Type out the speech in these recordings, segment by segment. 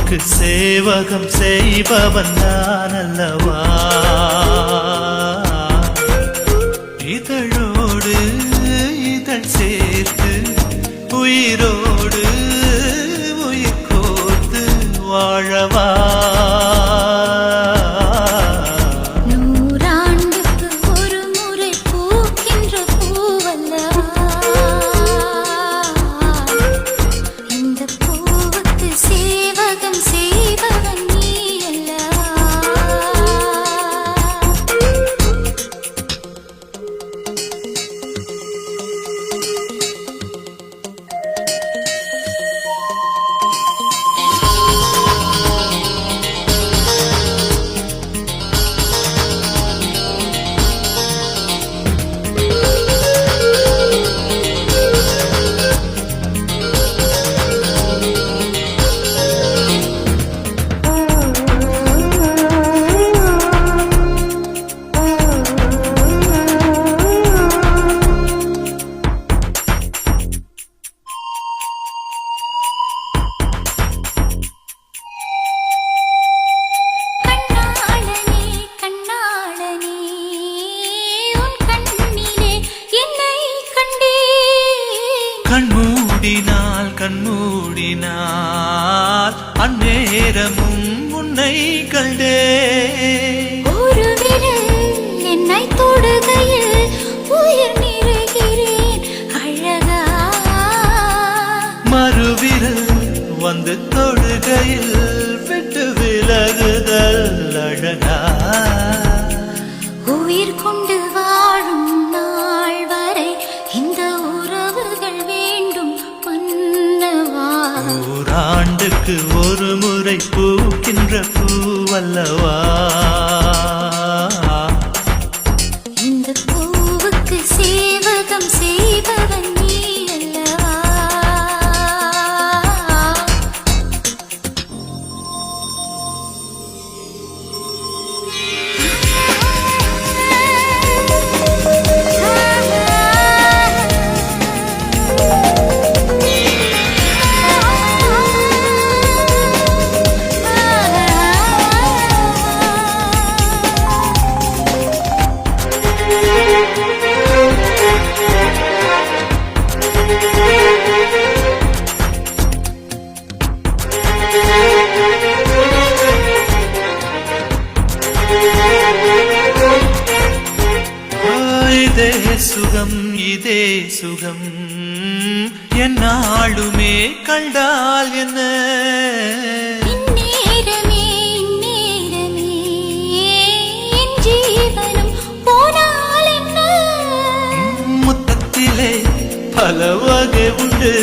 பூவுக்கு சேவகம் செய்பவன் நான் அல்லவா. இதழோடு இதழ் சேர்த்து உயிரோடு உயிர் கோர்த்து வாழவா. கண்மூடினால் அந்நேரமும் உன்னை கண்டே. ஒரு விரல் என்னை தொடுகையில் உயிர் நிறைகிறேன் அழகா. மறுவிரல் வந்து தொடுகையில் விட்டு விலகுதல் அழகா. உயிர் கொண்டு வாழும் நாள் வரை இந்த உறவுகள் வேண்டும் மன்னவா. நூறாண்டுக்கு ஒரு முறை பூக்கின்ற பூவல்லவா. இந்த பூவுக்கு சேவகம் செய்பவன் நீ அல்லவா. இதே சுகம் இதே சுகம் என்னாலுமே கண்டால் என்ன. இந்நேரமே இந்நேரமே என் ஜீவனம் போனால் என்ன. முத்தத்திலே பல வகை உண்டு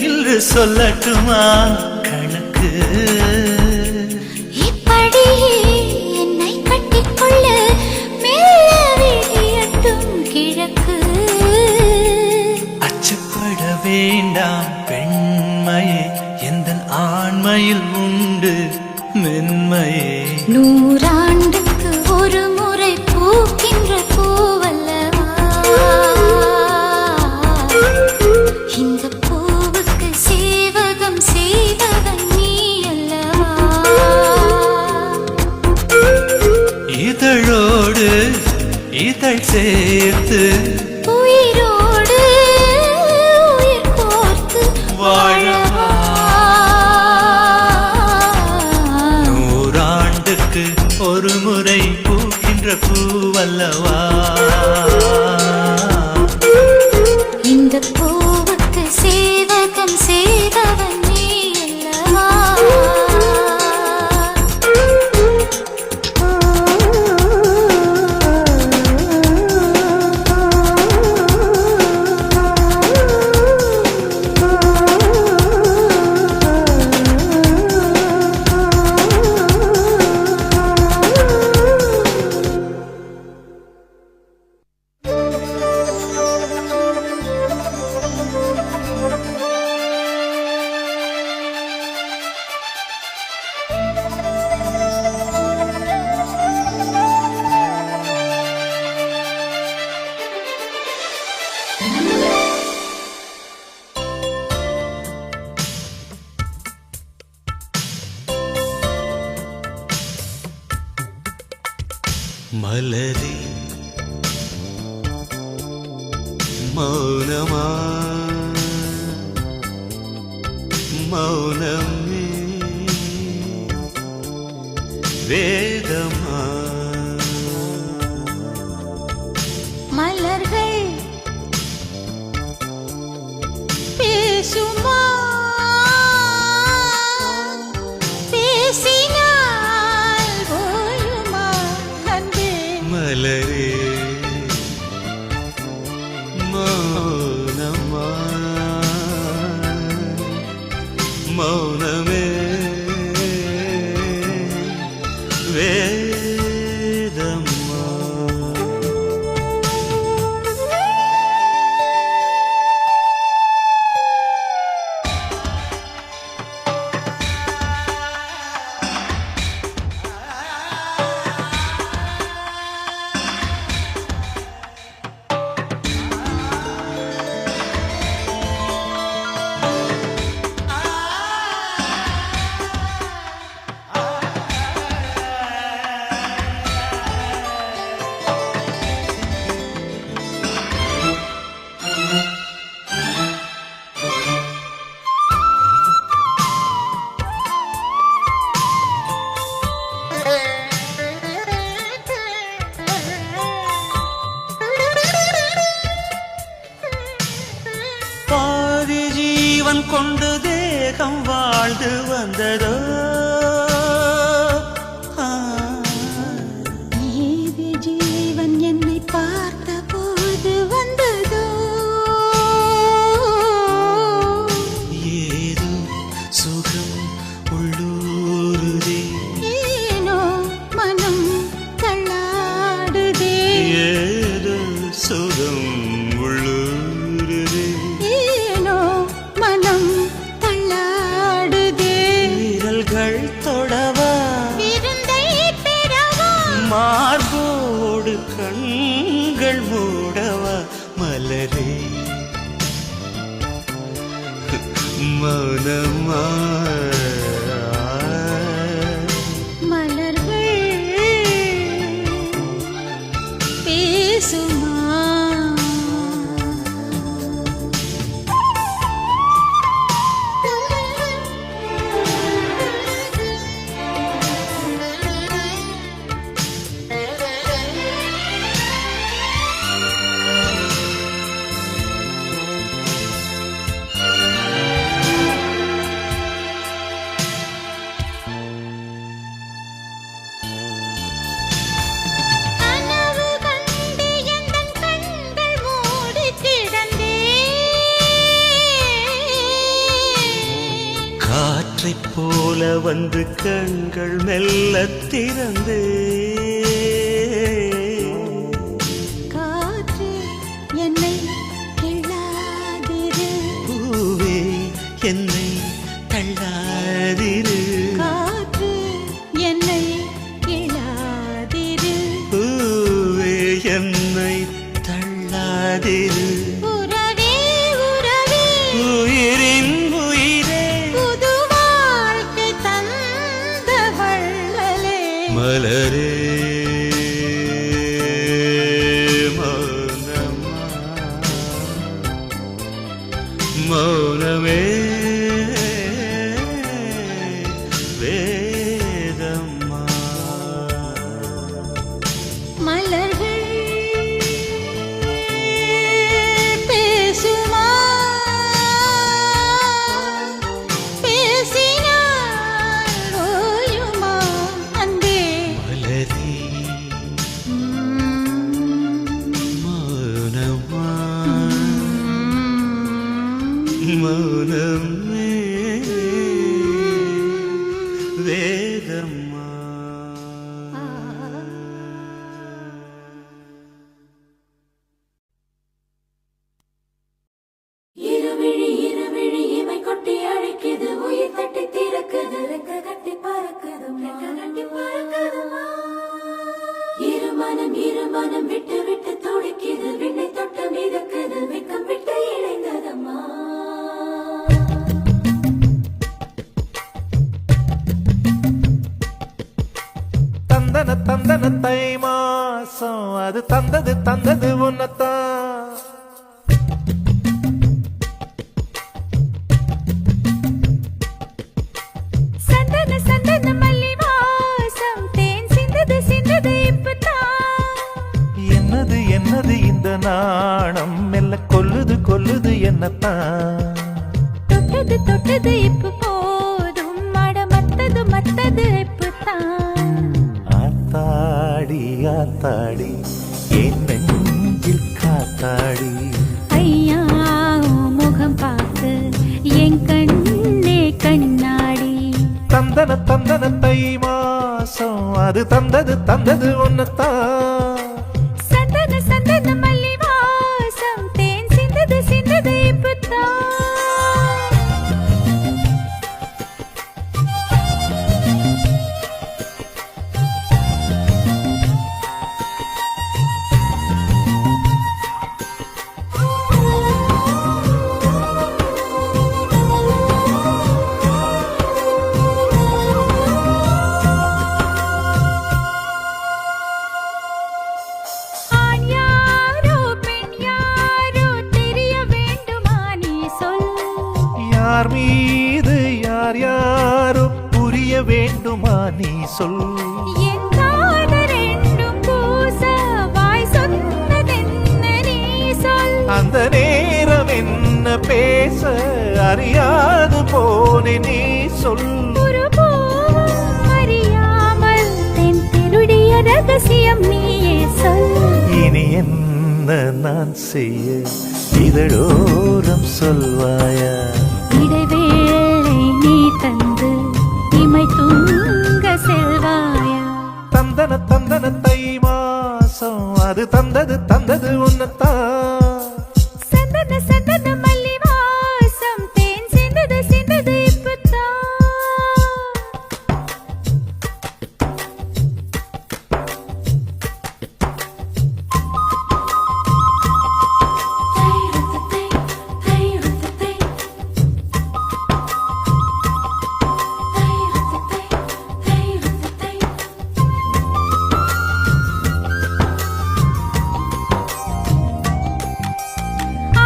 என்று சொல்லட்டுமா கணக்கு. இப்படியே என்னை கட்டிக்கொள்ள மெல்ல விழியட்டும் கிழக்கு. அச்சப்பட வேண்டாம் பெண்மையே எந்தன் ஆண்மையில் உண்டு மென்மையே. நூறாண்டுக்கு ஒரு முறை பூக்கின்ற பூவல்லவா. இந்த பூவுக்கு சேவகம் செய்வதன் நீ அல்லவா. இதழோடு இதழ் சேர்த்து உயிரோடு உயிர் கோர்த்து வாழவா. நூறாண்டுக்கு ஒரு முறை பூக்கின்ற பூவல்லவா. மலரே மௌனமா மௌனமே வேதமா மலர்கள் பேசுமா பேசினால் ஓயுமா அன்பே மலரே மௌனமா மௌனமே வேதமா பாதி ஜீவன் கொண்டு தேகம் வாழ்ந்து வந்ததோ நீதி ஜீவன் என்னை பார்த்த போது வந்ததோ ஏதோ சுகம் உள்ளூருதே ஏனோ மனம் தள்ளாடுதே ஏதோ சுகம் உள்ளூருதே ஏனோ மனம் தள்ளாடுதே விரல்கள் தொடவா விருந்தை பெறவா மார்போடு கண்கள் மூடவா மலரே மௌனமா மலர்கள் பேசுமா கனவு கண்டு எந்தன் கண்கள் மூடிக் கிடந்தேன். காற்றைப் போல வந்து கண்கள் மெல்லத் திறந்தே காற்றே என்னை கிள்ளாதிரு. பூவே என்னை தள்ளாதிரு காற்றே என்னை கிள்ளாதிரு. பூவே என்னை தள்ளாதிரு உறவே உறவே உயிரின் உயிரே புது வாழ்க்கை தந்த வள்ளலே. மலரே மௌனமா மௌனமே வேதமா மலர்கள் பேசுமா பேசினால் ஓயுமா அன்பே மலரே மௌனமா மௌனமே வேதமா இருவிழி இருவிழி இமை கொட்டி அழைக்குது உயிர் தட்டி திறக்குது ரெக்க கட்டி பறக்குதுமா இருமனம் விட்டு விட்டு துடிக்குது விண்ணை தொட்டு மிதக்குது வெக்கம் விட்டு இணைந்ததம்மா தந்த தந்தன தந்தன தை மாசம் அது தந்தது தந்தது உன்னத்தான். சந்தன சந்தன மல்லி வாசம் தேன் சிந்தது சிந்தது இப்பதான். என்னது என்னது இந்த நாணம் மெல்ல கொல்லுது கொல்லுது என்னத்தான். தொட்டது தொட்டது இப்ப போதும் மட மத்தது மத்தது இப்பதான். ஆத்தாடி ஆத்தாடி என் நெஞ்சில் காத்தாடி. ஐயா உன் முகம் பார்த்து என் கண்ணே கண்ணாடி. தந்தன தந்தன தை மாசம் அது தந்தது தந்தது உன்னத்தான். சந்தன சந்தன மல்லி வாசம் தேன் சிந்தது சிந்தது இப்பதான். ஆண் யாரோ பெண் யாரோ தெரிய வேண்டுமா நீ சொல். யார் மீது யார் யாரோ புரிய வேண்டுமா நீ சொல். என் காதல் ரெண்டும் பூச வாய் சொன்னதென்ன நீ சொல். அந்த நேரம் என்ன பேச அறியாது போனே நீ சொல். ஒரு பூவும் அறியாமல் தென் திருடிய ரகசியம் நீயே சொல். இனி என்ன நான் செய்ய இதழோரம் சொல்வாயா. இடைவேளை நீ தந்து இமை தூங்க செல்வாயா. தந்தன தந்தன தை மாசம் அது தந்தது தந்தது உன்னத்தான். சந்தன சந்தன மல்லி வாசம் தேன் சிந்தது சிந்தது இப்பதான்.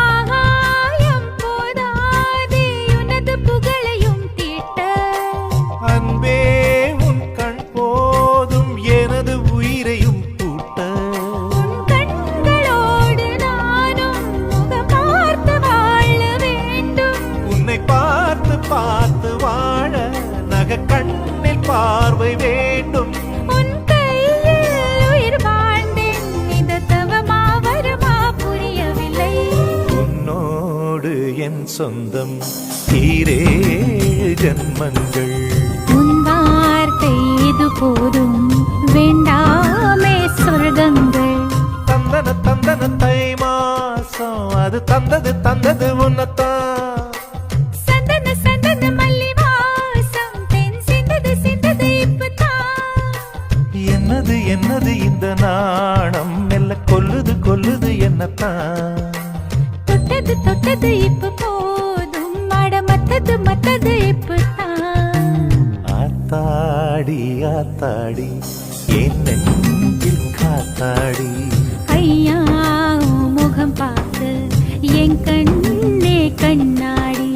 ஆகாயம் போதாதே உனது புகழையும் தீட்ட. அன்பே உன் கண் போதும் எனது உயிரையும் கூட்ட. உன் கண்களோடு நானும் முகம் பார்த்து வாழ வேண்டும். உன்னை பார்த்து பார்த்து வாழ நக கண்ணில் பார்வை வேண்டும். உன் கையில் உயிர் வாழ்ந்தேன் இது தவமா வருமா புரியவில்லை. உன்னோடு என் சொந்தம் ஈரேழு ஜன்மங்கள். உன் வார்த்தை இது போதும் வேண்டாமே சொர்க்கங்கள். தந்தன தந்தன தை மாசம் அது தந்தது தந்தது உன்னத்தான். சந்தன சந்தன மல்லி வாசம் தென் சிந்தது சிந்தது இப்பதான். என்னது என்னது இந்த நாணம் மெல்ல கொல்லுது கொல்லுது என்னத்தான். தொட்டது தொட்டது இப்ப போதும் மட மத்தது மத்தது இப்பதான். ஆத்தாடி ஆத்தாடி என் நெஞ்சில் காத்தாடி. ஐயா உன் முகம் பார்த்து என் கண்ணே கண்ணாடி.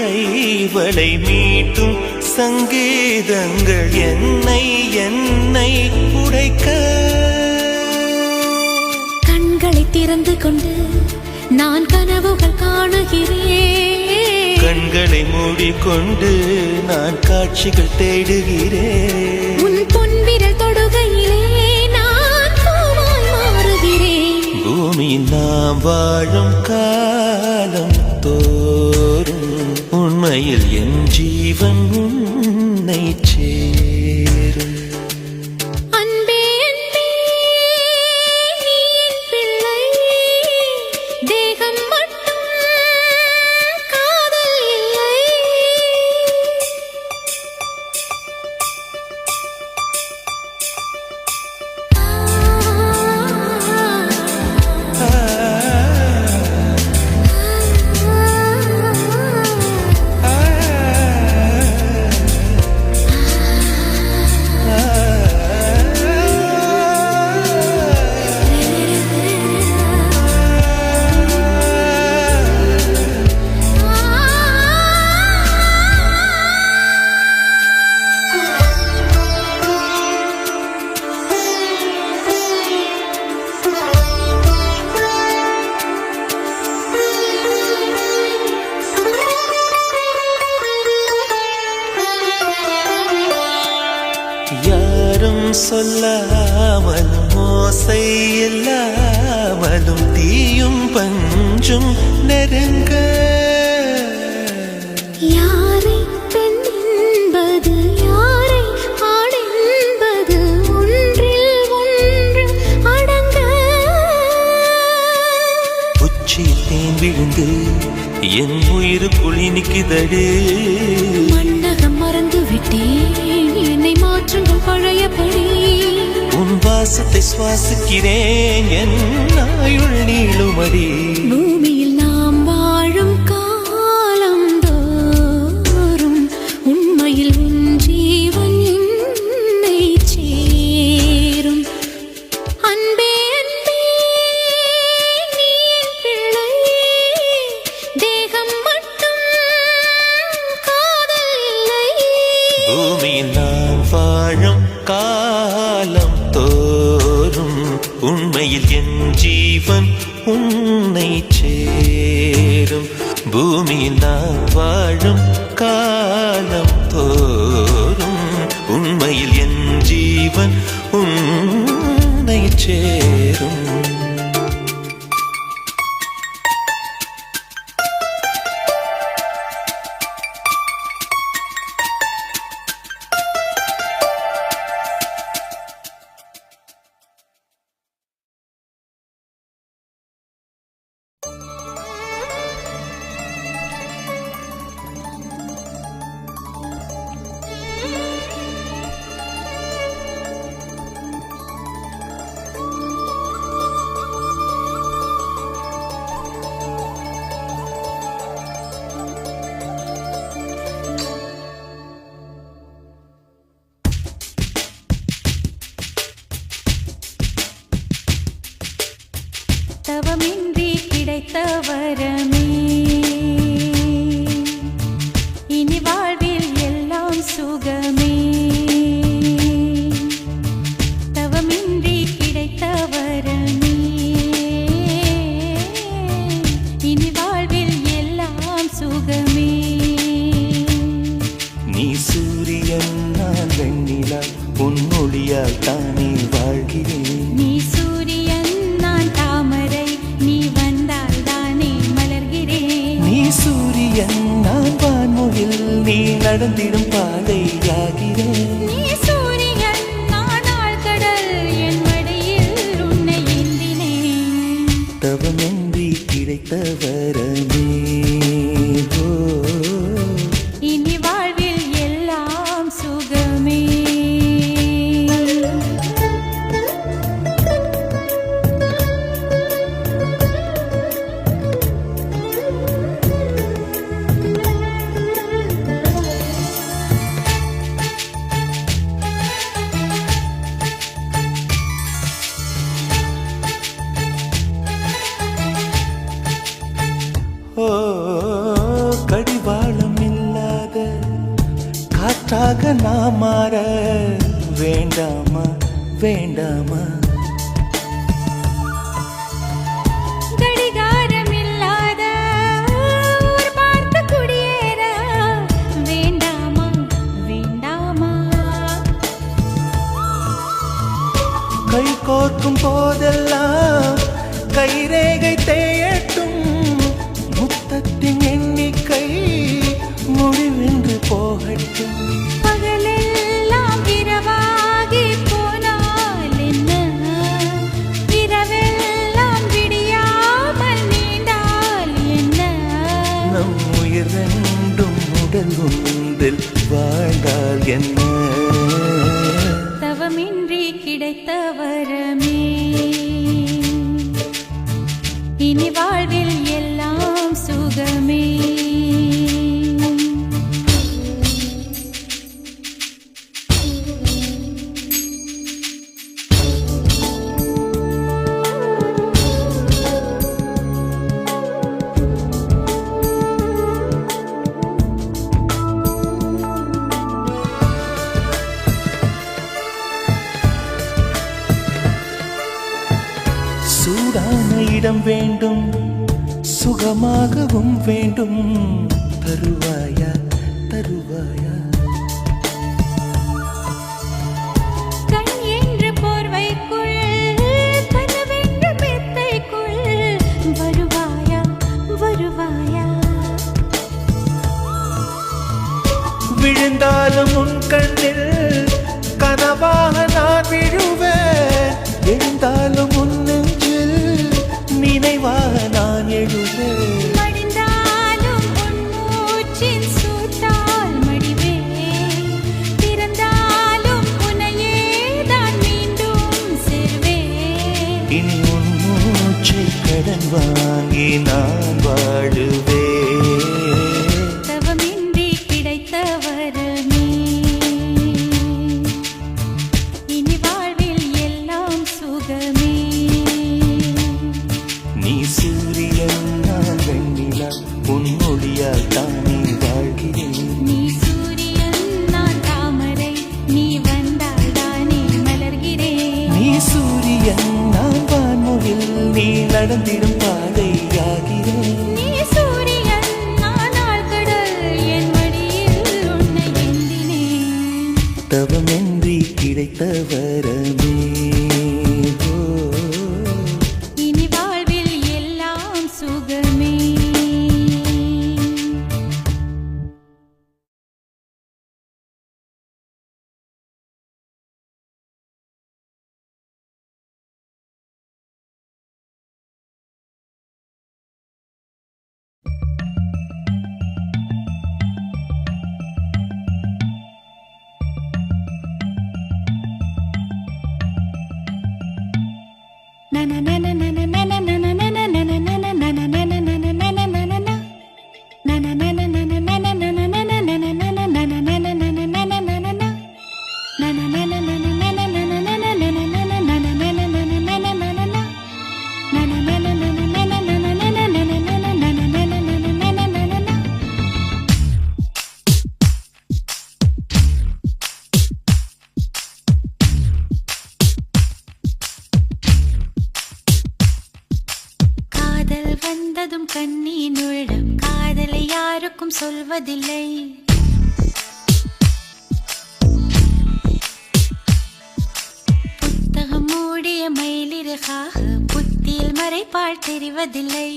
கைவளை மீட்டும் சங்கீதங்கள் என்னை என்னை உடைக்க கண்களை திறந்து கொண்டு நான் கனவுகள் காணுகிறேன். கண்களை மூடிக்கொண்டு நான் காட்சிகள் தேடுகிறேன். உன் பொன்விரல் தொடுகையிலே நான் பூவாய் மாறுகிறேன். பூமியில் நாம் வாழும் காலம் தோறும் உண்மையில் என் ஜீவன் உன்னை சேரும். அன்பே அன்பே நீ என் பிள்ளை, தேகம் மட்டும் காதல் இல்லை. யாரும் சொல்லாமலும் ஓசை இல்லாமலும் தீயும் பஞ்சும் நெருங்க யாரை பெண் என்பது யாரை ஆண் என்பது ஒன்றில் ஒன்று அடங்க. உச்சி தேன் விழுந்து என் உயிருக்குள் இனிக்குதடு. மன்னகம் மறந்து விட்டேன், என்னை மாற்றுங்கள் பழையபடி. உன் வாசத்தை சுவாசிக்கிறேன், என் ஆயுள் நீளுமடி. பூமியில் நாம் வாழும் காலம் தோறும் உண்மையில் உன் ஜீவன் என்னை சேரும். அன்பே அன்பே நீ என் பிள்ளை, தேகம் மட்டும் காதல் இல்லை. பூமியில் நாம் வாழும் காலம் தோறும் உண்மையில் என் ஜீவன் உன்னை சேரும். பூமியில் நாம் வாழும் காலம் தோறும் உண்மையில் என் ஜீவன் உன்னை சேரும். தவமின்றி கிடைத்த வரமே, இனி வாழ்வில் எல்லாம் சுகமே. தவமின்றி கிடைத்த வரமே, இனி வாழ்வில் எல்லாம் சுகமே. நீ சூரியன் நான் வெண்ணிலா, உன் ஒளியால் தானே வாழ்கிறேன். நீ சூரியன் நான் தாமரை, நீ வந்தால் தானே மலர்கிறேன். நீ சூரியன் நான் வான்முகில், நீ நடந்திடும் பாதையாகிறேன். நீ சூரியன் நான் ஆழ்கடல், என் மடியில் உன்னை ஏந்தினேன். தவமின்றி கிடைத்த வரமே, ஓ, இனி வாழ்வில் எல்லாம் சுகமே. உனக்காக நான் மாற வேண்டாமா வேண்டாமா கடிகாரம் இல்லாத ஊர் பார்த்து குடியேற வேண்டாமா வேண்டாமா கை கோர்க்கும் போதெல்லாம் கைரேகை தேயட்டும் முத்தத்தின் எண்ணிக்கை முடிவென்று போகட்டும் பகலெல்லாம் இரவாகி போனால் என்ன இரவெல்லாம் விடியாமல் நீண்டால் என்ன நம் உயிர் ரெண்டும் உடல் ஒன்றில் வாழ்ந்தால் என்ன தவமின்றி கிடைத்த வரமே இனி வாழ்வில் எல்லாம் சுகமே சூடான இடம் வேண்டும் சுகமாகவும் வேண்டும் தருவாயா தருவாயா கண் என்ற போர்வைக்குள் கனவென்ற மெத்தைக்குள் வருவாயா வருவாயா விழுந்தாலும் உன் கண்ணில் கனவாக நான் விழுவேன் எழுந்தாலும் உன் நெஞ்சில் நினைவாக நான் எழுவேன் மடிந்தாலும் உன் மூச்சின் சூட்டால் மடிவே பிறந்தாலும் உன்னையே தான் மீண்டும் சேர்வே இனி உன் மூச்சை கடன் வாங்கி நான் வாழுவேன் தவமின்றி கிடைத்த வரமே இனி வாழ்வில் எல்லாம் சுகமே நீ சூரியன் நான் வெண்ணிலா உன் ஒளியால் தானே வாழ்கிறேன் நீ சூரியன் நான் தாமரை நீ வந்தால் தானே மலர்கிறேன் நீ சூரியன் நான் வான்முகில் நீ நடந்திடும் பாதையாகிறேன் நீ சூரியன் நான் ஆழ்கடல் என் மடியில் உன்னை ஏந்தினேன் தவமின்றி கிடைத்த வரமே ஓ, இனி வாழ்வில் எல்லாம் சுகமே காதல் வந்ததும் கண்ணீர் உள்ளம் காதலை யாருக்கும் சொல்வதில்லை புத்தகம் மூடிய மயிலிறகாக புத்தியில் மறைப்பால் தெரிவதில்லை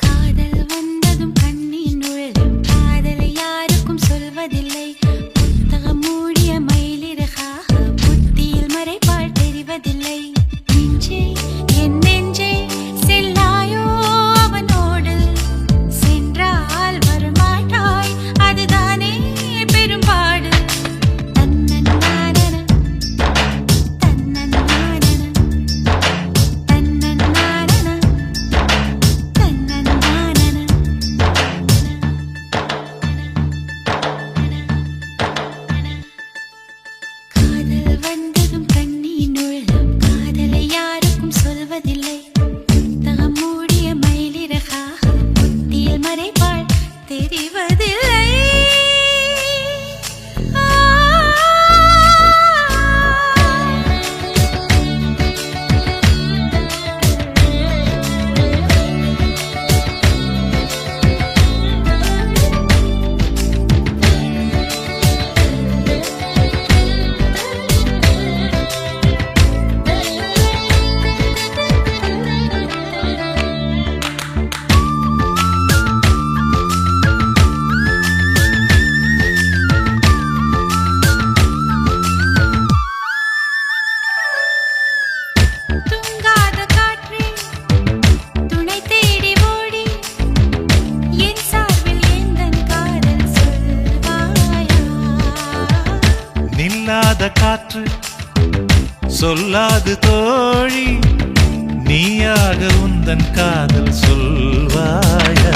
காதல் வந்ததும் கண்ணீர் உள்ளம் காதலை யாருக்கும் சொல்வதில்லை புத்தகம் மூடிய மயிலிறகாக புத்தியில் மறைப்பால் தெரிவதில்லை நெஞ்சே என் நெஞ்சே செல்லாயோ அவனோடு சென்றால் வரமாட்டாய் அதுதானே பெரும்பாடு தன்னன் சொல்லாது தோழி நீயாக உந்தன் காதல் சொல்வாயா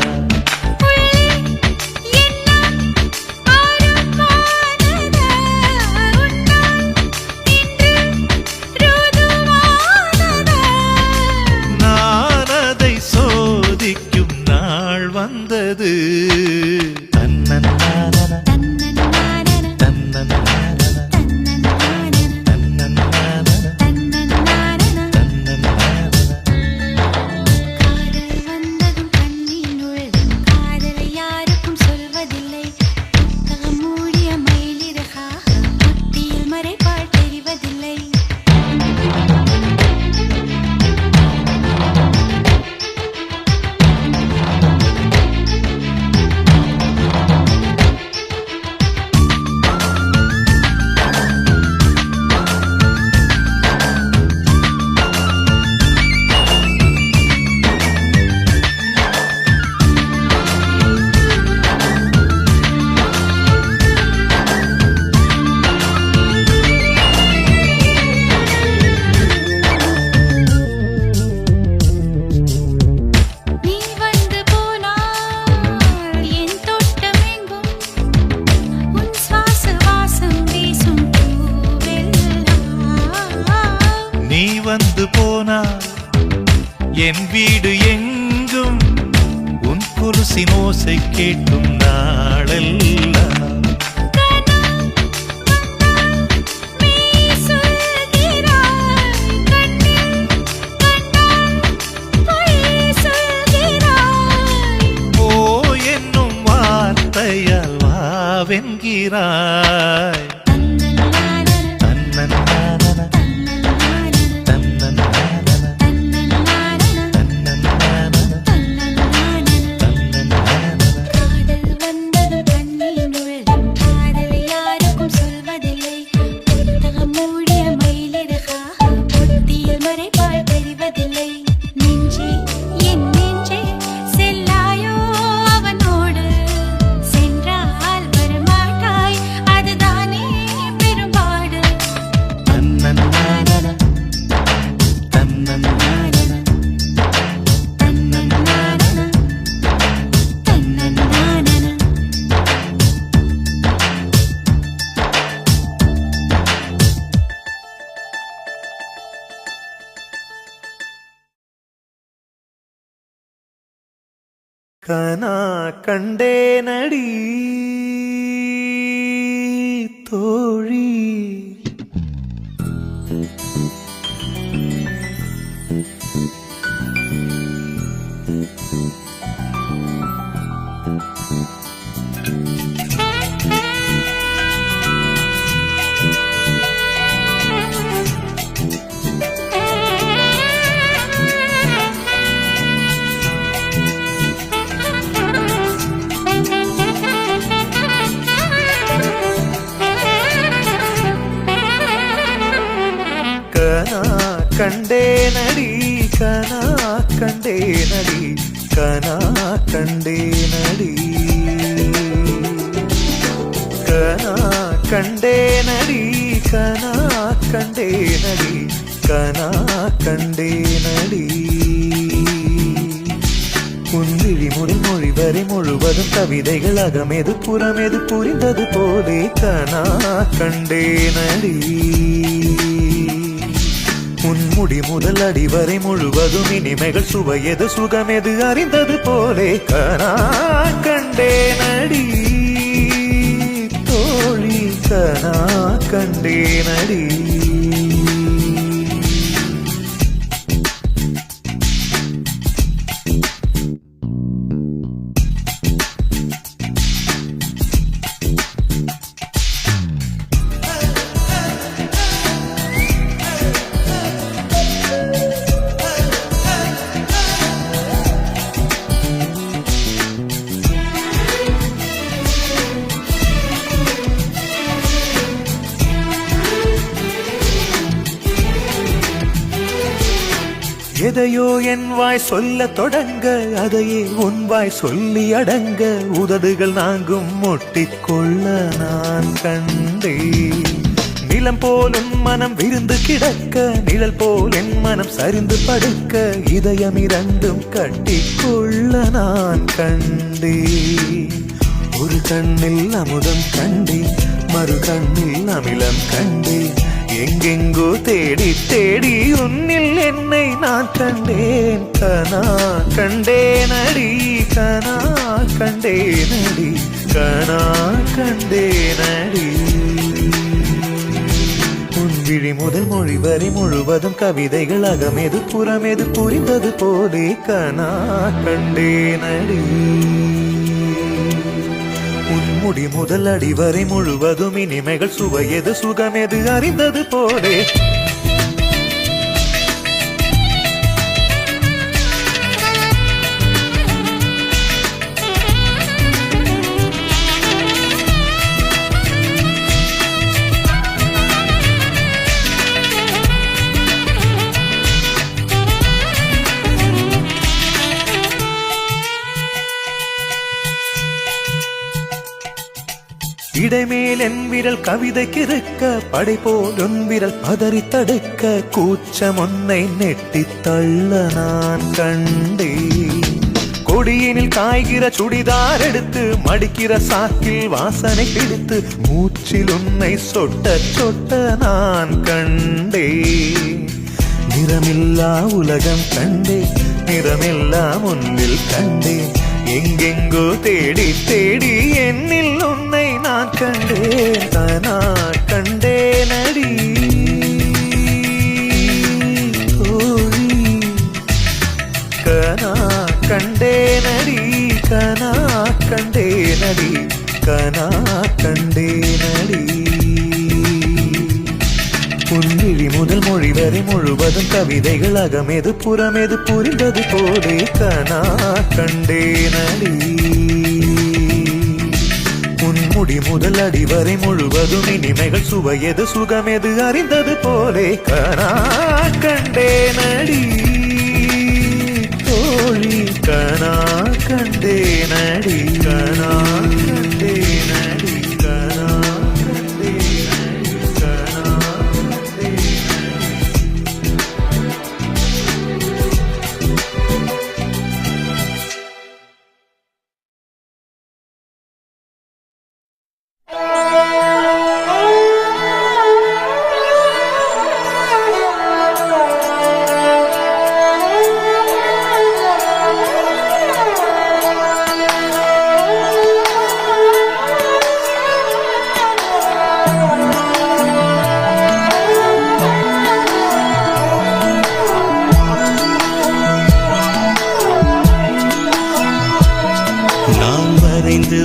நான் அதை சோதிக்கும் நாள் வந்தது தன்னன்னான தன்னன்னான வந்து போனால் என் வீடு எங்கும் உன் கொலுசின் ஓசை கேட்கும் நாளெல்லாம் ஓ என்னும் வார்த்தையால் வாவென்கிறாய் கனா கண்டேனடி தோழி கண்டேனடி கனா கண்டேனடி கனா கண்டேனடி கனா கண்டேனடி கனா கண்டேனடி கனா கண்டேனடி உன்விழி மொழி வரை முழுவதும் கவிதைகள் அகமெது புறமெது புரிந்தது போலே கனா கண்டேனடி உன்முடி முதல் அடி வரை முழுவதும் இனிமைகள் சுவையது சுகமெது அறிந்தது போலே கனா கண்டேனடி தோழி கனா கண்டேனடி எதையோ என் வாய் சொல்ல தொடங்க அதையே உன் வாய் சொல்லி அடங்க உதடுகள் நாங்கும் ஒட்டிக்கொள்ள நான் கண்டேன் நில நீலம் போல் உன் மனம் விருந்து கிடக்க, நிழல் போல் என் மனம் சரிந்து படுக்க, இதயம் இரண்டும் கட்டிக்கொள்ள நான் கண்டேன். ஒரு கண்ணில் அமுதம் கண்டேன், மறு கண்ணில் அமிலம் கண்டேன். எங்கெங்கோ தேடி தேடி உன்னில் என்னை நான் கண்டேன். கனா கண்டேனடி, கனா கண்டேனடி, கனா கண்டேனடி. உன் விழி முதல் மொழி வரை முழுவதும் கவிதைகள் அகமெது புறமெது புரிந்தது போலே கனா கண்டேனடி. முடி முதல் அடி வரை முழுவதும் இனிமைகள் சுவையது சுகமெது அறிந்தது போலே. இடைமேல் என் விரல் கவிதைக்கு இருக்க, படைபோல் உன் விரல் பதறி தடுக்க, கூச்சம் ஒன்னை நெட்டி தள்ள நான் கண்டேன். கொடியினில் காய்கிற சுடிதார் எடுத்து மடிக்கிற சாக்கில் வாசனை பிடித்து, மூச்சில் உன்னை சொட்ட சொட்ட நான் கண்டேன். நிறமில்லா உலகம் கண்டேன், நிறமில்லா முன்னில் கண்டேன். எங்கெங்கோ தேடி தேடி என்னில் உன்னை நான் கண்டேன். கனா கண்டேனடி தோழி, கனா கண்டேனடி, கனா கண்டேனடி, கனா கண்டேனடி. உன்விழி முதல் மொழி வரை முழுவதும் கவிதைகள் அகமெது புறமெது புரிந்தது போலே கனா கண்டேனடி. உன்முடி முதல் அடி வரை முழுவதும் இனிமைகள் சுவையது சுகமெது அறிந்தது போலே கனா கண்டேனடி தோழி, கனா கண்டேனடி, கனா கண்டேனடி, கனா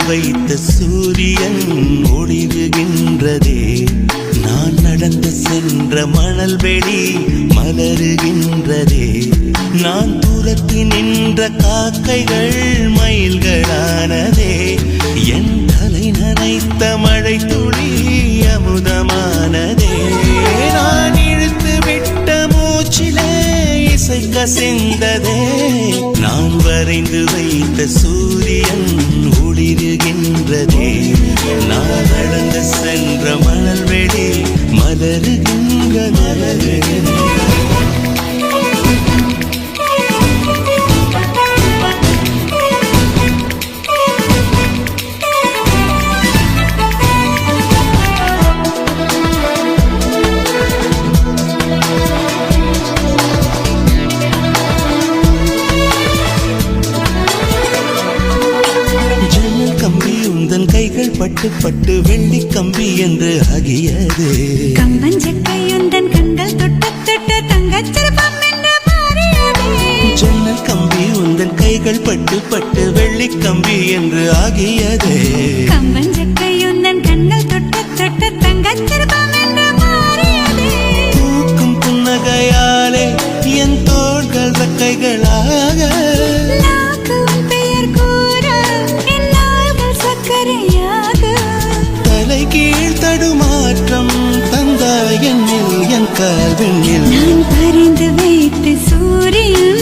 வைத்த சூரியன் ஒளிருகின்றதே, நான் நடந்து சென்ற மணல் வெளி மலருகின்றதே. நான் தூரத்தி நின்ற காக்கைகள் மயில்களானதே, என் தலை நனைத்த மழை துளி அமுதமானதே. நான் இழுத்து விட்ட மூச்சிலே இசை கசிந்ததே, நான் வரைந்து வைத்த சூரியன் ஒளிருகின்றதே. நான் நடந்து சென்ற மணல் வெளி மலருகின்ற மலருகின்ற. பட்டு பட்டு வெள்ளி கம்பி என்று ஆகியது, கம்பஞ்சக்கையுந்தன் கண்கள் தொட்ட தொட்ட தங்கச்சிற்பம் என்று மாறியது. ஜன்னல் கம்பி உந்தன் கைகள் பட்டு பட்டு வெள்ளி கம்பி என்று ஆகியது, கம்பஞ்சக்கையுந்தன் கண்கள் தொட்ட தொட்ட தங்கச்சிற்பம் என்று மாறியது. தூக்கும் புன்னகையாலே என் தோள்கள் ரெக்கைகளாக, கீழ் தடுமாற்றம் தந்தாய் என்னில் என் கல்வெண்ணில். நான் பறிந்து வைத்து சூரியன்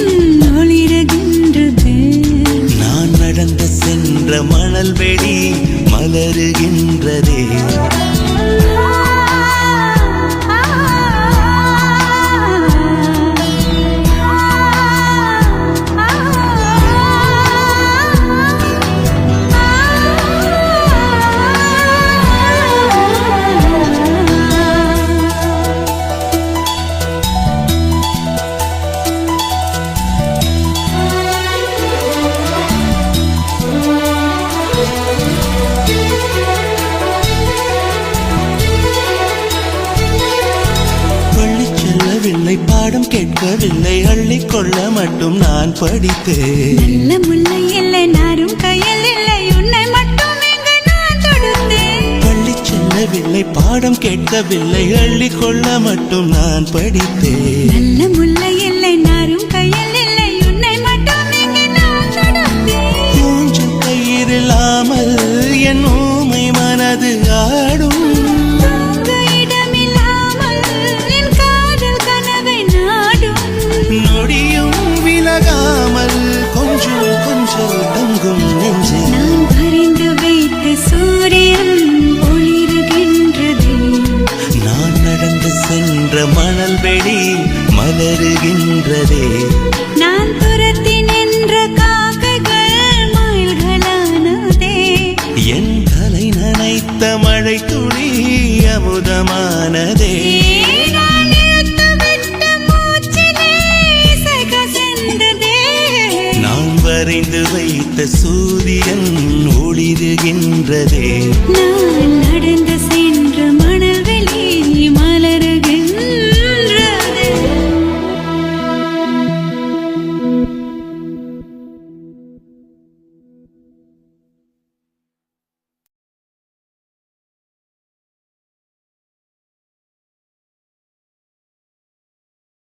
ஒளிருகின்றது, நான் நடந்து சென்ற மணல் வெளி மலருகின்றதே. பாடம் கேட்கவில்லை அள்ளிக்கொள்ள மட்டும் நான் படித்தேன். நல்ல முல்லை இல்லை நாரும் கையில் இல்லை உன்னை மட்டும் இங்கு நான் தொடுத்தேன். பள்ளி செல்லவில்லை பாடம் கேட்கவில்லை அள்ளிக்கொள்ள மட்டும் நான் படித்தேன். நல்ல முல்லை இல்லை நாரும் கையில் இல்லை உன்னை மட்டும் இங்கு நான் தொடுத்தேன். மூன்று கயிறில்லாமல் என் ஊமை மனது ஆடும். இடமில்லாமல் என் காதல் கனவை நாடும். நொடியும் விலகாமல் கொஞ்சம் கொஞ்சம் தங்கும் நெஞ்சு. நான் வரைந்து வைத்த சூரியன் ஒளிருகின்றது. நான் நடந்து சென்ற மணல் வெளி மலருகின்றதே. நான் துரத்தி நின்ற காக்கைகள் மயில்களானதே. என் தலை நனைத்த மழை துளி அமுதமானதே. நான் இழுத்து விட்ட மூச்சிலே இசை கசிந்ததே. நான் வரைந்து வைத்த சூரியன் ஒளிருகின்றதே. நான் நடந்த